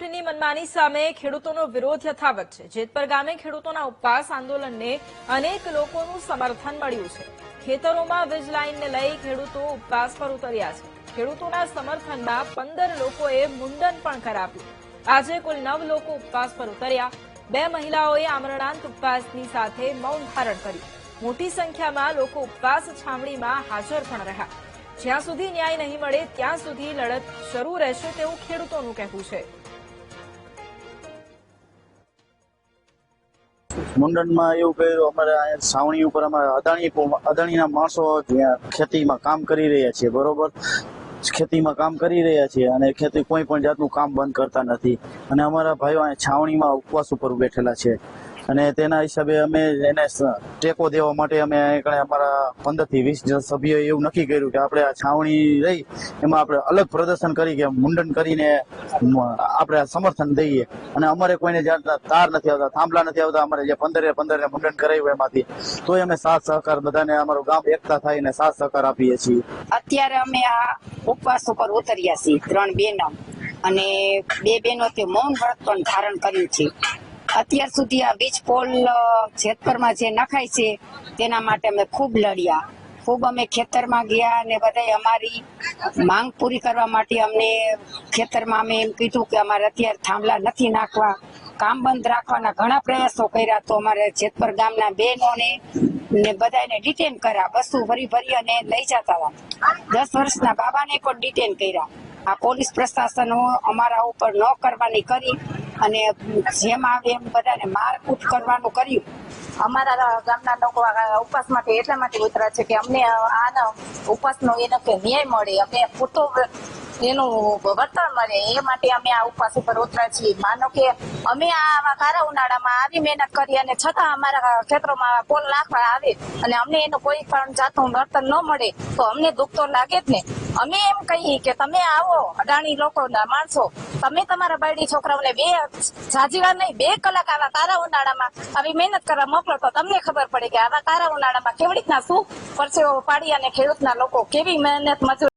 કંપનીની મનમાની સામે ખેડૂતોનો વિરોધ યથાવત છે। જેતપર ગામે ખેડૂતોના ઉપવાસ આંદોલનને અનેક લોકોનું સમર્થન મળ્યું છે। ખેતરોમાં વીજ લાઇનને લઈ ખેડૂતો ઉપવાસ પર ઉતર્યા છે। ખેડૂતોના સમર્થનમાં 15 લોકોએ મુંડન પણ કરાવ્યું। આજે કુલ 9 લોકો ઉપવાસ પર ઉતર્યા। 2 મહિલાઓએ આમરણાંત ઉપવાસની સાથે મૌન ધારણ કર્યું। મોટી સંખ્યામાં લોકો ઉપવાસ છાવણીમાં હાજર પણ રહ્યા। જ્યાં સુધી ન્યાય નહીં મળે ત્યાં સુધી લડત શરૂ રહેશે તેવું ખેડૂતોનું કહેવું છે। મુંડનમાં એવું કર્યું, અમારે છાવણી ઉપર અમારે અદાણીના માણસો ખેતીમાં કામ કરી રહ્યા છે, બરોબર। ખેતીમાં કામ કરી રહ્યા છે અને ખેતી કોઈ પણ જાતનું કામ બંધ કરતા નથી અને અમારા ભાઈઓ અહીંયા છાવણીમાં ઉપવાસ ઉપર બેઠેલા છે અને તેના હિસાબે અમે એને ટેકો દેવા માટે અમે અમારા 15 થી 20 સભ્યોએ એવું નક્કી કર્યું કે આપણે આ છાવણી રહી એમાં આપણે અલગ પ્રદર્શન કરી કે મુંડન કરીને આપણે સમર્થન દઈએ અને અમારે કોઈને તાર નથી આવતા, થાંભલા નથી આવતા। અમારે જે 15 મુંડન કરાવ્યું એમાંથી તોય અમે સાથ સહકાર બધાને અમારું ગામ એકતા થઈને સાથ સહકાર આપીએ છીએ। અત્યારે અમે આ ઉપવાસ ઉપર ઉતર્યા છીએ 3 બહેનો અને 2 બહેનો તે મૌન વ્રત પણ ધારણ કર્યું છે। અત્યાર સુધી આ વીજ પોલ જેતપરમાં જે નખાય છે તેના માટે અમે ખૂબ લડ્યા, ખૂબ અમે ખેતરમાં ગયા અને બધાય અમારી માંગ પૂરી કરવા માટે અમને ખેતરમાં અમે એમ કીધું કે અમારે અત્યારે થાંભલા નથી નાખવા, કામ બંધ રાખવાના ઘણા પ્રયાસો કર્યા। તો અમારે જેતપર ગામના બહેનોને ને બધાને ડિટેન કર્યા, બસો ભરી અને લઈ જતા હતા। 10 વર્ષના બાબાને પણ ડિટેન કર્યા। આ પોલીસ પ્રશાસનો અમારા ઉપર ન કરવાની કરી અને જેમ આવે એમ બધાને મારકૂટ કરવાનું કર્યું। અમારા ગામના લોકો ઉપવાસ માટે એટલા માટે ઉતર્યા છે કે અમને આના ઉપવાસનો એનો કે ન્યાય મળે, અમે પૂરતો એનું વળતર મળે એ માટે અમે આ ઉપવાસ ઉપર ઉતર્યા છીએ। માનો કે અમે આવા કારા ઉનાળામાં આવી મહેનત કરી અને છતાં અમારા ક્ષેત્રોમાં પોલ નાખવા આવે અને અમને એનું કોઈ પણ જાતનું વળતર ન મળે તો અમને દુઃખ તો લાગે જ ને। અમે એમ કહીએ કે તમે આવો અદાણી લોકોના માણસો, તમે તમારા બાયડી છોકરાઓને જાજીવાર નહીં 2 કલાક આવા કારા ઉનાળામાં આવી મહેનત કરવા મોકલો તો તમને ખબર પડે કે આવા કારા ઉનાળામાં કેવી રીતના શું પરસેવો પાડી અને ખેડૂતના લોકો કેવી મહેનત મજૂરી